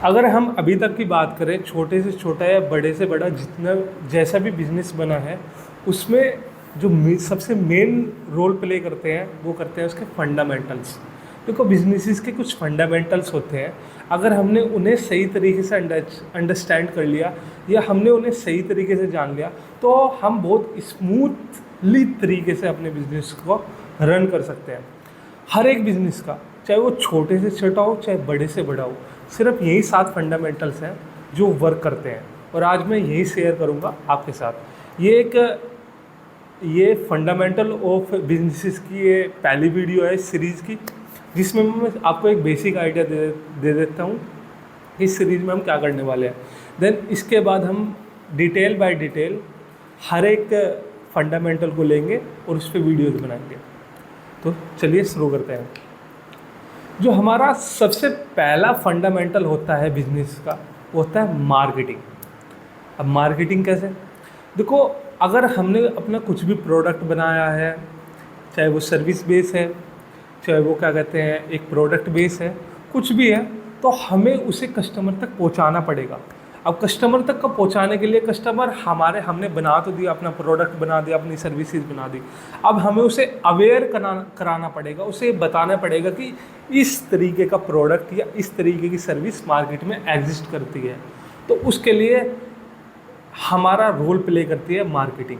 अगर हम अभी तक की बात करें, छोटे से छोटा या बड़े से बड़ा जितना जैसा भी बिजनेस बना है, उसमें जो सबसे मेन रोल प्ले करते हैं वो करते हैं उसके फंडामेंटल्स। देखो, बिजनेसेस के कुछ फंडामेंटल्स होते हैं, अगर हमने उन्हें सही तरीके से अंडरस्टैंड कर लिया या हमने उन्हें सही तरीके से जान लिया, तो हम बहुत स्मूथली तरीके से अपने बिजनेस को रन कर सकते हैं। हर एक बिजनेस का, चाहे वो छोटे से छोटा हो चाहे बड़े से बड़ा हो, सिर्फ यही 7 फंडामेंटल्स हैं जो वर्क करते हैं, और आज मैं यही शेयर करूंगा आपके साथ। ये फंडामेंटल ऑफ बिजनेसेस की ये पहली वीडियो है इस सीरीज़ की, जिसमें मैं आपको एक बेसिक आइडिया दे देता हूँ इस सीरीज़ में हम क्या करने वाले हैं। देन इसके बाद हम डिटेल बाय डिटेल हर एक फंडामेंटल को लेंगे और उस पर वीडियोज़ बनाएंगे। तो चलिए शुरू करते हैं। जो हमारा सबसे पहला फंडामेंटल होता है बिजनेस का, वो होता है मार्केटिंग। अब मार्केटिंग कैसे? देखो, अगर हमने अपना कुछ भी प्रोडक्ट बनाया है, चाहे वो सर्विस बेस है, चाहे वो क्या कहते हैं एक प्रोडक्ट बेस है, कुछ भी है, तो हमें उसे कस्टमर तक पहुंचाना पड़ेगा। अब कस्टमर तक का पहुंचाने के लिए कस्टमर हमने बना तो दिया, अपना प्रोडक्ट बना दिया, अपनी सर्विसेज बना दी, अब हमें उसे अवेयर कराना पड़ेगा, उसे बताना पड़ेगा कि इस तरीके का प्रोडक्ट या इस तरीके की सर्विस मार्केट में एग्जिस्ट करती है। तो उसके लिए हमारा रोल प्ले करती है मार्केटिंग।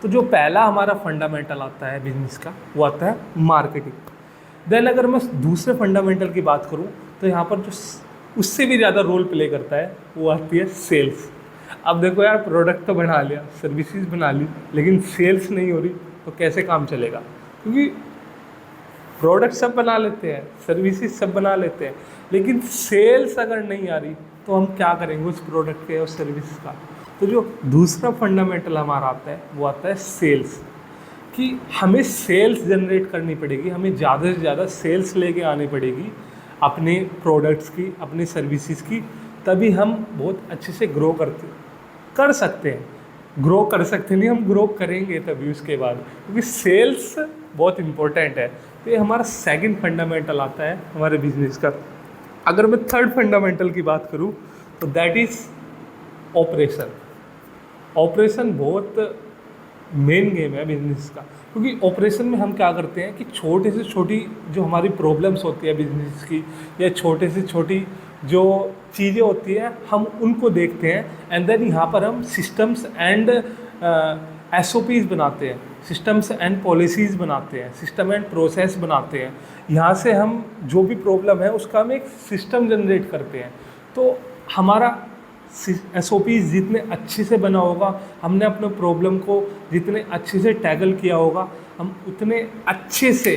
तो जो पहला हमारा फंडामेंटल आता है बिजनेस का, वो आता है मार्केटिंग। देन अगर मैं दूसरे फंडामेंटल की बात करूँ, तो यहाँ पर जो उससे भी ज़्यादा रोल प्ले करता है वो आती है सेल्स। अब देखो यार, प्रोडक्ट तो बना लिया, सर्विसेज बना ली, लेकिन सेल्स नहीं हो रही तो कैसे काम चलेगा? क्योंकि प्रोडक्ट सब बना लेते हैं, सर्विसेज सब बना लेते हैं, लेकिन सेल्स अगर नहीं आ रही तो हम क्या करेंगे उस प्रोडक्ट के और सर्विस का? तो जो दूसरा फंडामेंटल हमारा आता है वो आता है सेल्स, कि हमें सेल्स जनरेट करनी पड़ेगी, हमें ज़्यादा से ज़्यादा सेल्स लेके आनी पड़ेगी अपने प्रोडक्ट्स की, अपनी सर्विसेज की, तभी हम बहुत अच्छे से ग्रो कर सकते हैं। ग्रो कर सकते नहीं, हम ग्रो करेंगे तभी उसके बाद, क्योंकि सेल्स बहुत इम्पोर्टेंट है। तो ये हमारा सेकंड फंडामेंटल आता है हमारे बिजनेस का। अगर मैं थर्ड फंडामेंटल की बात करूँ तो दैट इज़ ऑपरेशन। ऑपरेशन बहुत मेन गेम है बिजनेस का, क्योंकि ऑपरेशन में हम क्या करते हैं कि छोटे से छोटी जो हमारी प्रॉब्लम्स होती है बिजनेस की, या छोटे से छोटी जो चीज़ें होती हैं, हम उनको देखते हैं, एंड देन यहाँ पर हम सिस्टम्स एंड SOPs बनाते हैं, सिस्टम्स एंड पॉलिसीज़ बनाते हैं, सिस्टम एंड प्रोसेस बनाते हैं। यहाँ से हम जो भी प्रॉब्लम है उसका हम एक सिस्टम जनरेट करते हैं। तो हमारा SOPs जितने अच्छे से बना होगा, हमने अपने प्रॉब्लम को जितने अच्छे से टैकल किया होगा, हम उतने अच्छे से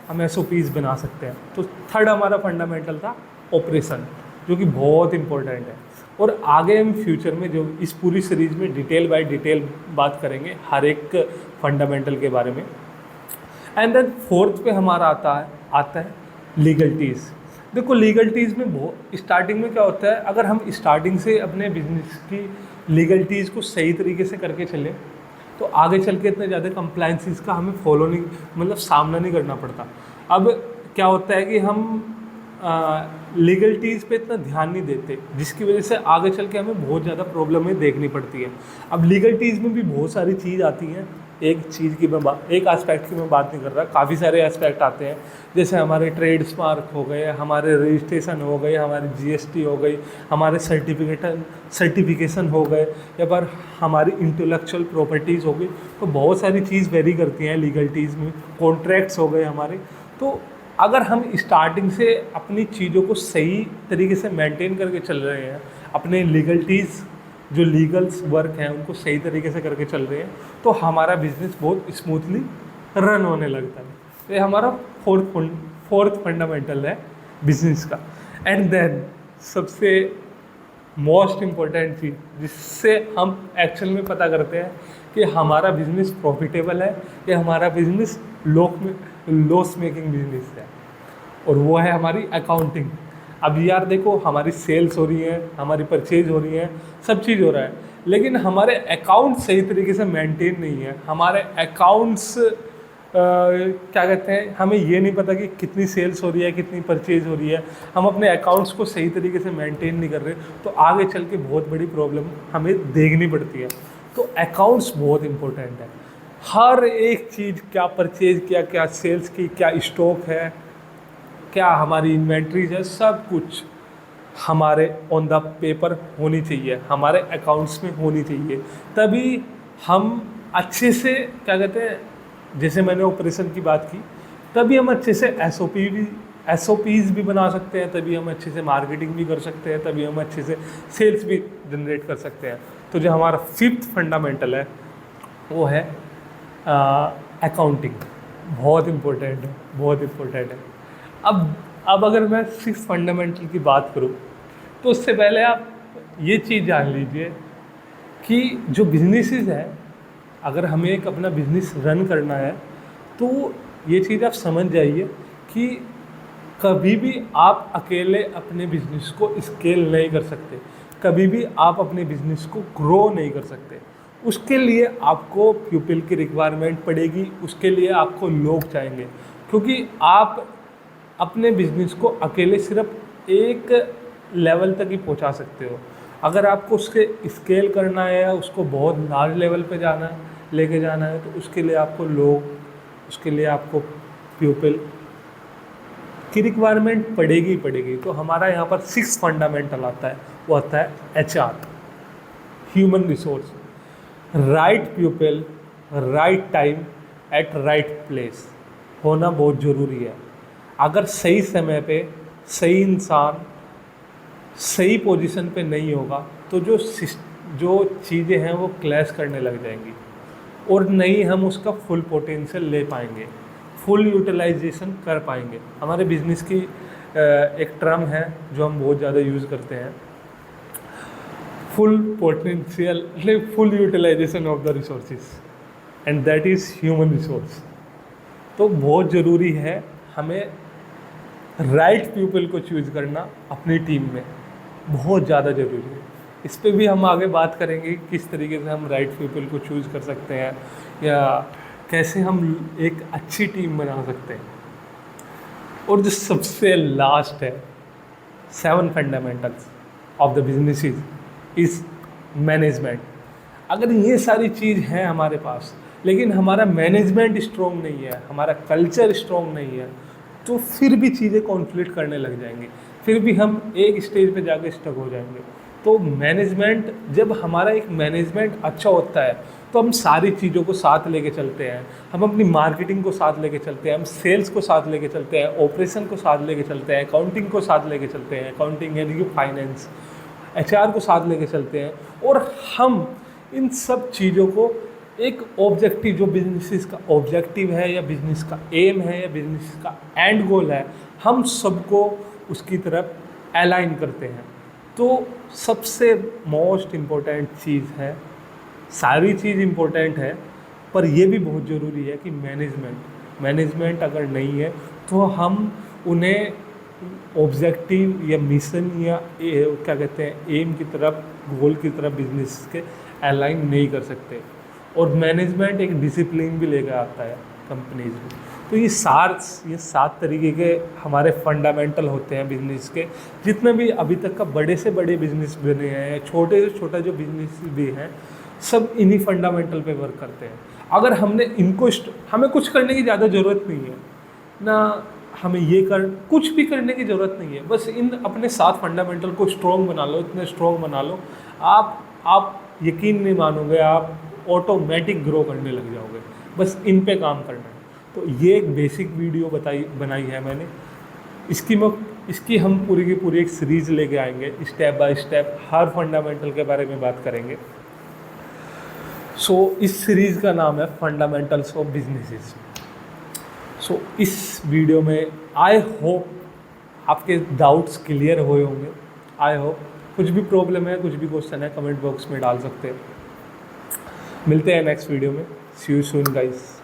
हम SOPs बना सकते हैं। तो थर्ड हमारा फंडामेंटल था ऑपरेशन, जो कि बहुत इम्पोर्टेंट है। और आगे हम फ्यूचर में जो इस पूरी सीरीज़ में डिटेल बाय डिटेल बात करेंगे हर एक फंडामेंटल के बारे में। एंड देन फोर्थ पे हमारा आता है लीगलिटीज़। देखो, लीगलिटीज़ में बहुत स्टार्टिंग में क्या होता है, अगर हम स्टार्टिंग से अपने बिजनेस की लीगलिटीज़ को सही तरीके से करके चलें, तो आगे चल के इतने ज़्यादा कंप्लायंसेस का हमें फॉलो नहीं, मतलब सामना नहीं करना पड़ता। अब क्या होता है कि हम लीगलिटीज़ पे इतना ध्यान नहीं देते, जिसकी वजह से आगे चल के हमें बहुत ज़्यादा प्रॉब्लमें देखनी पड़ती है। अब लीगलिटीज़ में भी बहुत सारी चीज़ आती हैं, एक एस्पेक्ट की मैं बात नहीं कर रहा, काफ़ी सारे एस्पेक्ट आते हैं, जैसे हमारे ट्रेडमार्क हो गए, हमारे रजिस्ट्रेशन हो गए, हमारी GST हो गई, हमारे सर्टिफिकेशन हो गए, या पर हमारी इंटेलेक्चुअल प्रॉपर्टीज़ हो गई। तो बहुत सारी चीज़ वेरी करती हैं लीगलिटीज़ में, कॉन्ट्रैक्ट्स हो गए हमारे। तो अगर हम स्टार्टिंग से अपनी चीज़ों को सही तरीके से मेंटेन करके चल रहे हैं, अपने लीगलिटीज़ जो लीगल्स वर्क हैं उनको सही तरीके से करके चल रहे हैं, तो हमारा बिजनेस बहुत स्मूथली रन होने लगता है। तो ये हमारा फोर्थ फंडामेंटल है बिजनेस का। एंड देन सबसे मोस्ट इम्पोर्टेंट चीज़, जिससे हम एक्चुअल में पता करते हैं कि हमारा बिजनेस प्रॉफिटेबल है या हमारा बिजनेस लॉस मेकिंग बिजनेस है, और वो है हमारी अकाउंटिंग। अब यार देखो, हमारी सेल्स हो रही है, हमारी परचेज हो रही है, सब चीज़ हो रहा है, लेकिन हमारे अकाउंट सही तरीके से मेंटेन नहीं है, हमारे अकाउंट्स क्या कहते हैं, हमें ये नहीं पता कि कितनी सेल्स हो रही है, कितनी परचेज हो रही है, हम अपने अकाउंट्स को सही तरीके से मेंटेन नहीं कर रहे, तो आगे चल के बहुत बड़ी प्रॉब्लम हमें देखनी पड़ती है। तो अकाउंट्स बहुत इंपॉर्टेंट है। हर एक चीज़, क्या परचेज किया, क्या सेल्स की, क्या स्टॉक है, क्या हमारी इन्वेंट्रीज है, सब कुछ हमारे ऑन द पेपर होनी चाहिए, हमारे अकाउंट्स में होनी चाहिए। तभी हम अच्छे से, क्या कहते हैं, जैसे मैंने ऑपरेशन की बात की, तभी हम अच्छे से एसओपीज भी बना सकते हैं, तभी हम अच्छे से मार्केटिंग भी कर सकते हैं, तभी हम अच्छे से सेल्स भी जनरेट कर सकते हैं। तो जो हमारा 5th फंडामेंटल है वो है अकाउंटिंग। बहुत इम्पोर्टेंट है, बहुत इम्पोर्टेंट है। अब अगर मैं 6th फंडामेंटल की बात करूँ, तो उससे पहले आप ये चीज़ जान लीजिए कि जो बिजनेसेस है, अगर हमें एक अपना बिजनेस रन करना है, तो ये चीज़ आप समझ जाइए कि कभी भी आप अकेले अपने बिजनेस को स्केल नहीं कर सकते, कभी भी आप अपने बिजनेस को ग्रो नहीं कर सकते। उसके लिए आपको पीपल की रिक्वायरमेंट पड़ेगी, उसके लिए आपको लोग चाहेंगे, क्योंकि आप अपने बिजनेस को अकेले सिर्फ एक लेवल तक ही पहुंचा सकते हो। अगर आपको उसके स्केल करना है, उसको बहुत लार्ज लेवल पे जाना है, लेके जाना है, तो उसके लिए आपको लोग, उसके लिए आपको पीपल की रिक्वायरमेंट पड़ेगी ही पड़ेगी। तो हमारा यहाँ पर 6 फंडामेंटल आता है, वो आता है HR, human resource. Right people, right time, at right place होना बहुत ज़रूरी है। अगर सही समय पे सही इंसान सही पोजीशन पे नहीं होगा, तो जो चीज़ें हैं वो क्लैश करने लग जाएंगी और नहीं हम उसका फुल पोटेंशियल ले पाएंगे, फुल यूटिलाइजेशन कर पाएंगे। हमारे बिजनेस की एक टर्म है जो हम बहुत ज़्यादा यूज़ करते हैं, full potential, full utilisation of the resources, and that is human resource. तो बहुत ज़रूरी है हमें राइट पीपल को चूज़ करना अपनी टीम में, बहुत ज़्यादा ज़रूरी है। इस पे भी हम आगे बात करेंगे किस तरीके से हम राइट पीपल को चूज़ कर सकते हैं या कैसे हम एक अच्छी टीम बना सकते हैं। और जो सबसे लास्ट है 7 fundamentals of the businesses is management. अगर ये सारी चीज़ है हमारे पास, लेकिन हमारा मैनेजमेंट स्ट्रॉन्ग नहीं है, हमारा कल्चर स्ट्रॉन्ग नहीं है, तो फिर भी चीज़ें कॉन्फ्लिक्ट करने लग जाएंगी, फिर भी हम एक स्टेज पे जाके स्टक हो जाएंगे। तो मैनेजमेंट, जब हमारा एक मैनेजमेंट अच्छा होता है तो हम सारी चीज़ों को साथ लेके चलते हैं, हम अपनी मार्केटिंग को साथ लेके चलते हैं, हम सेल्स को साथ लेके चलते हैं, ऑपरेशन को साथ लेके चलते हैं, अकाउंटिंग को साथ लेके चलते हैं, अकाउंटिंग यानी कि फाइनेंस, HR को साथ लेके चलते हैं, और हम इन सब चीज़ों को एक ऑब्जेक्टिव, जो बिजनेस का ऑब्जेक्टिव है या बिजनेस का एम है या बिजनेस का एंड गोल है, हम सबको उसकी तरफ अलाइन करते हैं। तो सबसे मोस्ट इम्पोर्टेंट चीज़ है, सारी चीज़ इम्पोर्टेंट है, पर यह भी बहुत ज़रूरी है कि मैनेजमेंट अगर नहीं है तो हम उन्हें ऑब्जेक्टिव या मिशन या क्या कहते हैं एम की तरफ, गोल की तरफ बिजनेस के अलाइन नहीं कर सकते। और मैनेजमेंट एक डिसिप्लिन भी लेकर आता है कंपनीज में। तो ये 7 तरीके के हमारे फंडामेंटल होते हैं बिजनेस के। जितने भी अभी तक का बड़े से बड़े बिजनेस बने हैं, छोटे से छोटा जो बिजनेस भी हैं, सब इन्हीं फंडामेंटल पे वर्क करते हैं। अगर हमने इनको, हमें कुछ करने की ज़्यादा ज़रूरत नहीं है ना, हमें कुछ भी करने की ज़रूरत नहीं है, बस इन अपने 7 फंडामेंटल को स्ट्रॉन्ग बना लो, इतने स्ट्रॉन्ग बना लो, आप यकीन नहीं मानोगे, आप ऑटोमेटिक ग्रो करने लग जाओगे। बस इन पे काम करना है। तो ये एक बेसिक वीडियो बनाई है मैंने। इसकी हम पूरी की पूरी एक सीरीज़ लेके आएंगे, step by step her fundamental के बारे में बात करेंगे। इस सीरीज़ का नाम है फंडामेंटल्स ऑफ बिजनेसेस। इस वीडियो में आई होप आपके डाउट्स क्लियर हुए होंगे। आई होप कुछ भी प्रॉब्लम है, कुछ भी क्वेश्चन है, कमेंट बॉक्स में डाल सकते हैं। मिलते हैं नेक्स्ट वीडियो में। सी यू सून गाइस।